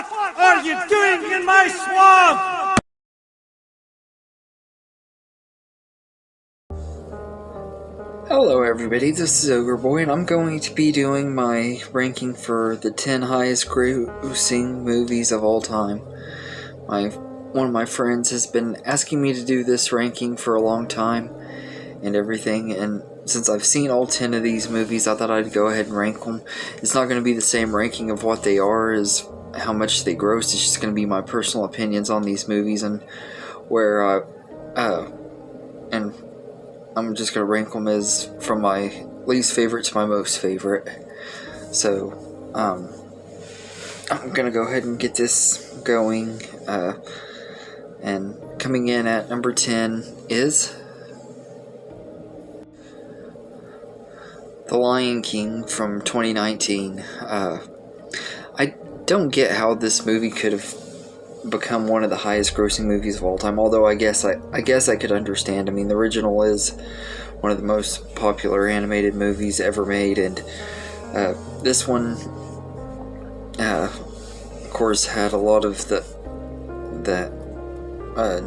fuck are you doing in my swamp? Hello everybody, this is Ogre Boy, and I'm going to be doing my ranking for the 10 highest grossing movies of all time. One of my friends has been asking me to do this ranking for a long time and everything, and since I've seen all 10 of these movies, I thought I'd go ahead and rank them. It's not going to be the same ranking of what they are as how much they gross. It's just going to be my personal opinions on these movies and where and I'm just going to rank them as from my least favorite to my most favorite. So, I'm going to go ahead and get this going. And coming in at number 10 is The Lion King from 2019. I don't get how this movie could have become one of the highest grossing movies of all time, although I guess I could understand. I mean, the original is one of the most popular animated movies ever made, and this one of course had a lot of that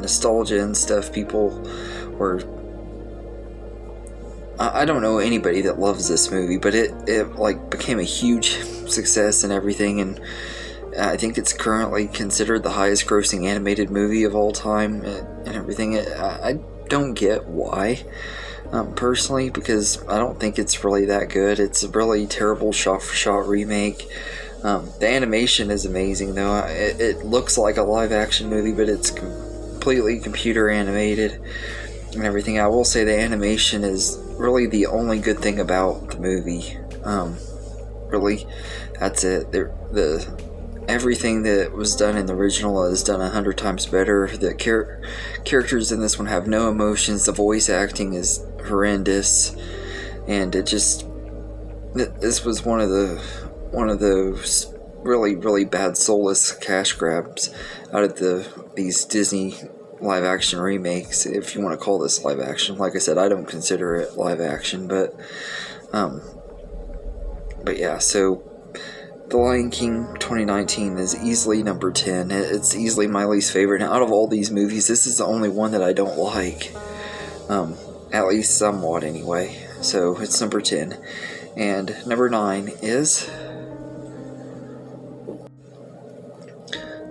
nostalgia and stuff. People were, I don't know anybody that loves this movie, but it like became a huge success and everything, and I think it's currently considered the highest grossing animated movie of all time and everything. I don't get why, personally, because I don't think it's really that good. It's a really terrible shot-for-shot remake. The animation is amazing, though. It looks like a live-action movie, but it's completely computer animated and everything. I will say the animation is really the only good thing about the movie. Really, that's it. Everything that was done in the original is done 100 times better. The characters in this one have no emotions. The voice acting is horrendous, and this was one of those really bad soulless cash grabs out of these Disney live action remakes, if you want to call this live action. Like I said, I don't consider it live action, but yeah. So The Lion King 2019 is easily number 10. It's easily my least favorite. And out of all these movies, this is the only one that I don't like. At least somewhat, anyway. So, it's number 10. And number 9 is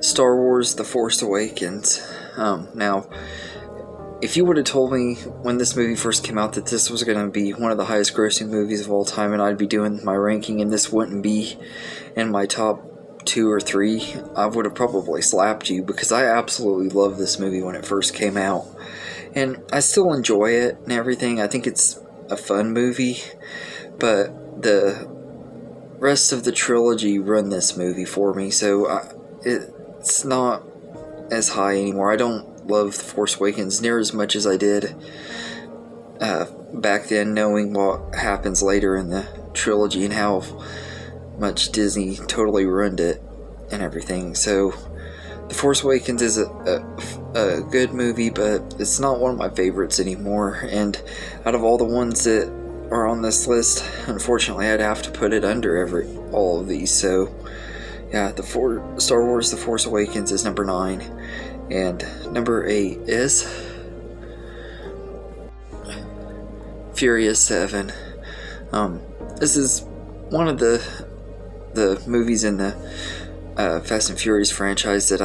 Star Wars The Force Awakens. Now, if you would have told me when this movie first came out that this was going to be one of the highest grossing movies of all time and I'd be doing my ranking and this wouldn't be in my top 2 or 3, I would have probably slapped you, because I absolutely loved this movie when it first came out. And I still enjoy it and everything. I think it's a fun movie, but the rest of the trilogy run this movie for me, so it's not as high anymore. I don't love The Force Awakens near as much as I did back then, knowing what happens later in the trilogy and how much Disney totally ruined it and everything. So The Force Awakens is a good movie, but it's not one of my favorites anymore, and out of all the ones that are on this list, unfortunately I'd have to put it under all of these. So yeah, Star Wars The Force Awakens is number 9. And number 8 is Furious 7. This is one of the movies in the Fast and Furious franchise that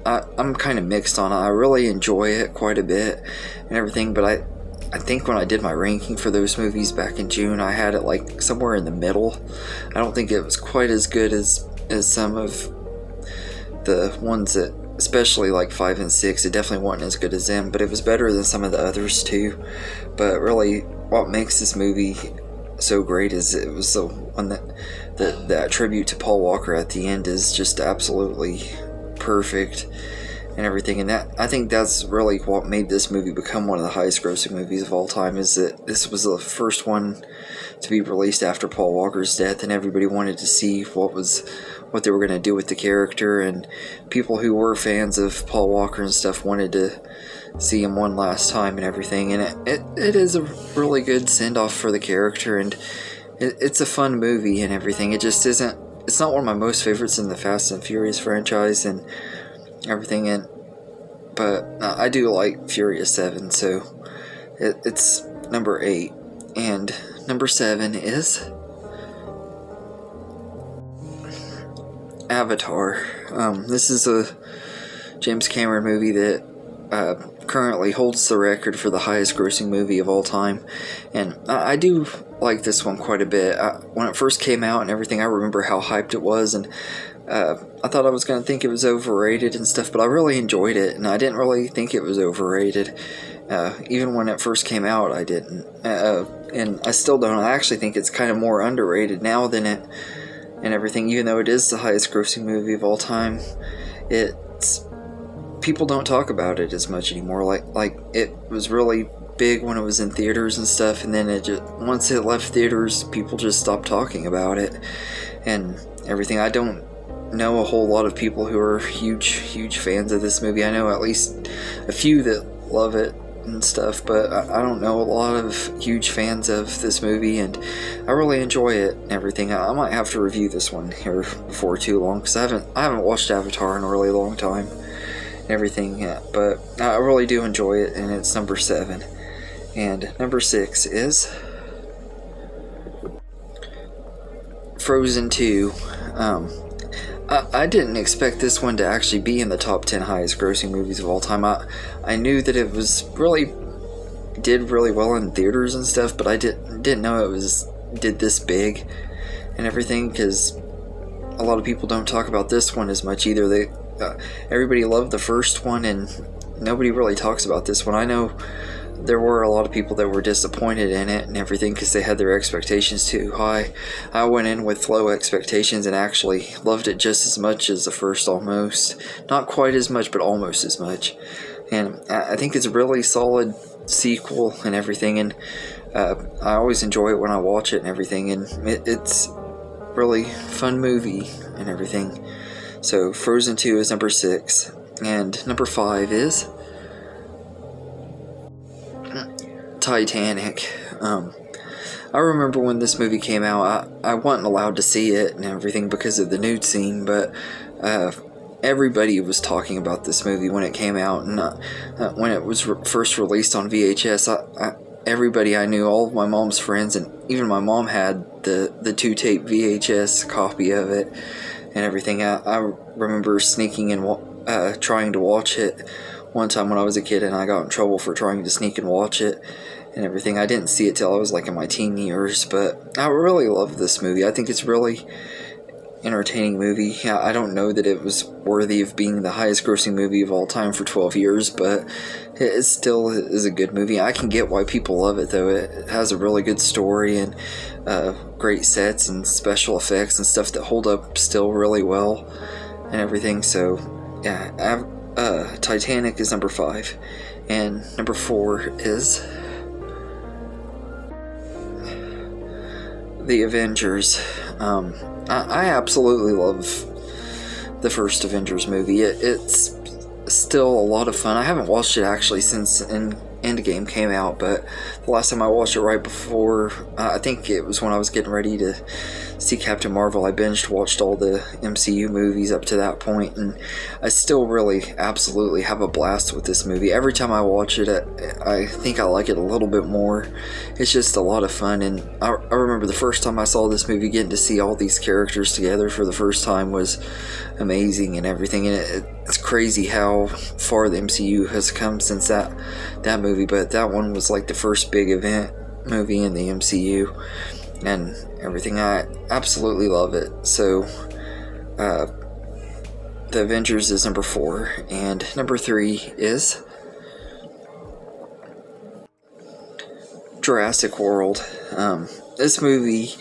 I'm kind of mixed on. I really enjoy it quite a bit and everything, but I think when I did my ranking for those movies back in June, I had it like somewhere in the middle. I don't think it was quite as good as some of the ones that, especially like 5 and 6, it definitely wasn't as good as them, but it was better than some of the others too. But really, what makes this movie so great is it was the one that tribute to Paul Walker at the end is just absolutely perfect and everything. And I think that's really what made this movie become one of the highest grossing movies of all time, is that this was the first one to be released after Paul Walker's death, and everybody wanted to see what they were going to do with the character, and people who were fans of Paul Walker and stuff wanted to see him one last time and everything. And it is a really good send-off for the character, and it's a fun movie and everything. It just isn't it's not one of my most favorites in the Fast and Furious franchise and everything, but I do like Furious 7, so it's number 8. And number 7 is Avatar. This is a James Cameron movie that currently holds the record for the highest grossing movie of all time, and I do like this one quite a bit. When it first came out and everything, I remember how hyped it was, and I thought I was going to think it was overrated and stuff, but I really enjoyed it, and I didn't really think it was overrated. Even when it first came out, I didn't. And I still don't. I actually think it's kind of more underrated now than it and everything, even though it is the highest grossing movie of all time. People don't talk about it as much anymore. Like it was really big when it was in theaters and stuff, and then once it left theaters, people just stopped talking about it and everything. I don't know a whole lot of people who are huge fans of this movie. I know at least a few that love it and stuff, but I don't know a lot of huge fans of this movie, and I really enjoy it and everything. I might have to review this one here before too long, because I haven't watched Avatar in a really long time and everything yet, but I really do enjoy it, and it's number 7. And number 6 is Frozen 2. I didn't expect this one to actually be in the top 10 highest grossing movies of all time. I knew that it was did really well in theaters and stuff, but I didn't know it did this big and everything, because a lot of people don't talk about this one as much either. Everybody loved the first one, and nobody really talks about this one. I know there were a lot of people that were disappointed in it and everything because they had their expectations too high. I went in with low expectations and actually loved it just as much as the first, almost. Not quite as much, but almost as much. And I think it's a really solid sequel and everything, and I always enjoy it when I watch it and everything, and it's really fun movie and everything. So Frozen 2 is number 6, and number 5 is Titanic. I remember when this movie came out, I wasn't allowed to see it and everything because of the nude scene, but everybody was talking about this movie when it came out, and when it was first released on VHS, everybody I knew, all of my mom's friends, and even my mom had the 2-tape VHS copy of it and everything. I remember sneaking and trying to watch it one time when I was a kid, and I got in trouble for trying to sneak and watch it and everything. I didn't see it till I was like in my teen years, but I really love this movie. I think it's really entertaining movie. I don't know that it was worthy of being the highest grossing movie of all time for 12 years, but it still is a good movie. I can get why people love it, though. It has a really good story and great sets and special effects and stuff that hold up still really well and everything. So yeah, Titanic is number 5, and number 4 is The Avengers. I absolutely love the first Avengers movie. It's still a lot of fun. I haven't watched it actually since Endgame came out, but the last time I watched it right before, I think it was when I was getting ready to see Captain Marvel. I watched all the MCU movies up to that point, and I still really absolutely have a blast with this movie. Every time I watch it, I think I like it a little bit more. It's just a lot of fun, and I remember the first time I saw this movie, getting to see all these characters together for the first time was amazing and everything, and it's crazy how far the MCU has come since that movie, but that one was like the first big event movie in the MCU and everything. I absolutely love it. So The Avengers is number 4, and number 3 is Jurassic World. This movie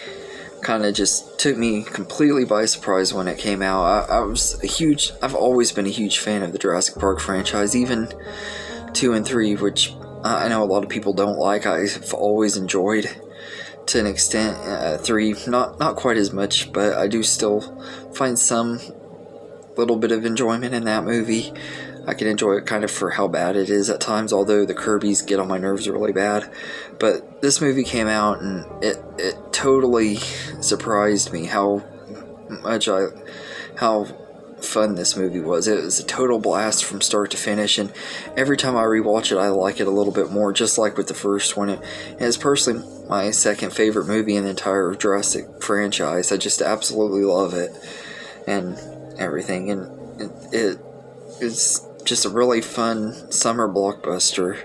kind of just took me completely by surprise when it came out. I've always been a huge fan of the Jurassic Park franchise, even 2 and 3, which I know a lot of people don't like. I've always enjoyed to an extent. 3, not quite as much, but I do still find some little bit of enjoyment in that movie. I can enjoy it kind of for how bad it is at times, although the Kirby's get on my nerves really bad. But this movie came out, and it totally surprised me how how fun this movie was. It was a total blast from start to finish, and every time I rewatch it, I like it a little bit more, just like with the first one. It is personally my second favorite movie in the entire Jurassic franchise. I just absolutely love it and everything, and it's just a really fun summer blockbuster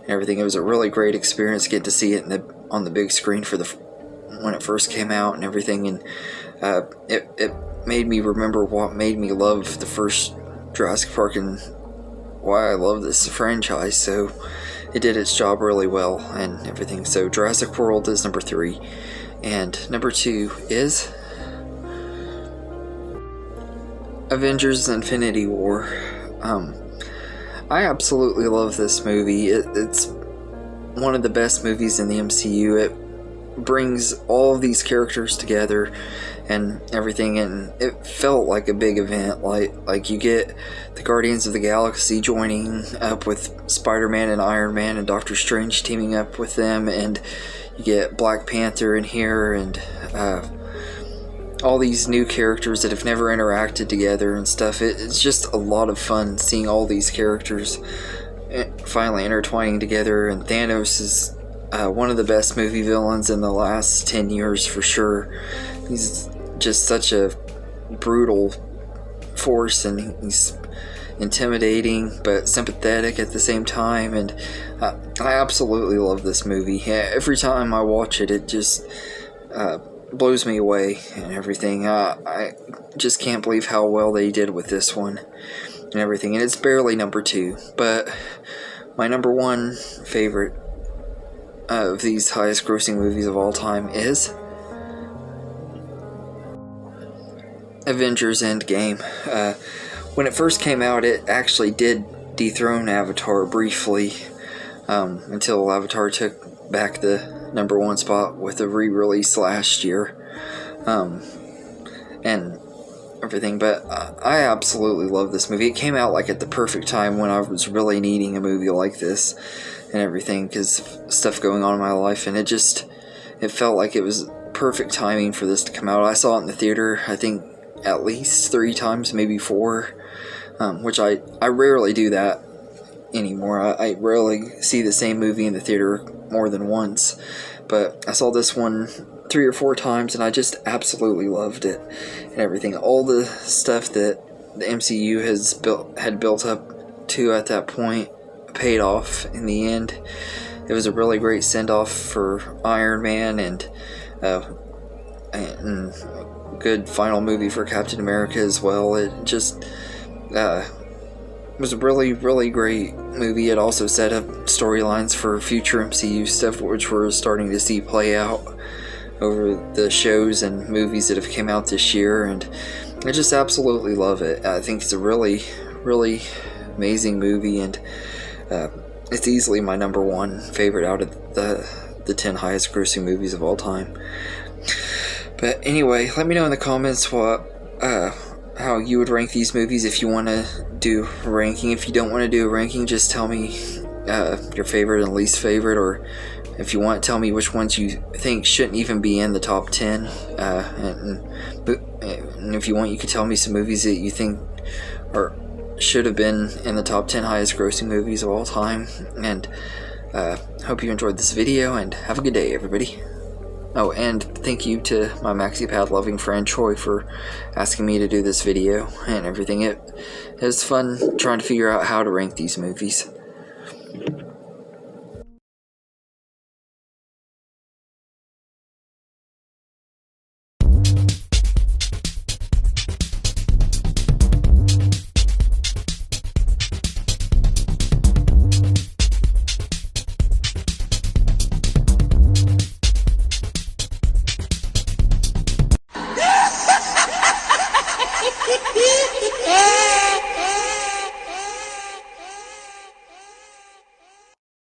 and everything. It was a really great experience getting to see it on the big screen when it first came out and everything, and it made me remember what made me love the first Jurassic Park and why I love this franchise. So it did its job really well and everything. So Jurassic World is number 3, and number 2 is Avengers Infinity War. I absolutely love this movie. It's one of the best movies in the MCU. It brings all of these characters together and everything, and it felt like a big event. Like you get the Guardians of the Galaxy joining up with Spider-Man and Iron Man, and Doctor Strange teaming up with them, and you get Black Panther in here, and all these new characters that have never interacted together and stuff. It's just a lot of fun seeing all these characters finally intertwining together, and Thanos is one of the best movie villains in the last 10 years for sure. He's just such a brutal force, and he's intimidating but sympathetic at the same time, and I absolutely love this movie. Every time I watch it, it just blows me away and everything. I just can't believe how well they did with this one and everything, and it's barely number 2, but my number 1 favorite of these highest grossing movies of all time is Avengers Endgame. When it first came out, it actually did dethrone Avatar briefly, until Avatar took back the number 1 spot with a re-release last year, and everything. But I absolutely love this movie. It came out like at the perfect time when I was really needing a movie like this and everything, because of stuff going on in my life, and it felt like it was perfect timing for this to come out. I saw it in the theater, I think at least 3 times, maybe 4, which I rarely do that anymore. I rarely see the same movie in the theater more than once, but I saw this one 3 or 4 times, and I just absolutely loved it and everything. All the stuff that the MCU had built up to at that point paid off in the end. It was a really great send-off for Iron Man, and good final movie for Captain America as well. It just was a really, really great movie. It also set up storylines for future MCU stuff, which we're starting to see play out over the shows and movies that have come out this year, and I just absolutely love it. I think it's a really, really amazing movie, and it's easily my number 1 favorite out of the 10 highest grossing movies of all time. But anyway, let me know in the comments how you would rank these movies if you want to do a ranking. If you don't want to do a ranking, just tell me your favorite and least favorite, or if you want, tell me which ones you think shouldn't even be in the top 10. And if you want, you could tell me some movies that you think should have been in the top 10 highest grossing movies of all time. And hope you enjoyed this video, and have a good day, everybody. Oh, and thank you to my MaxiPad loving friend Troy for asking me to do this video and everything. It was fun trying to figure out how to rank these movies.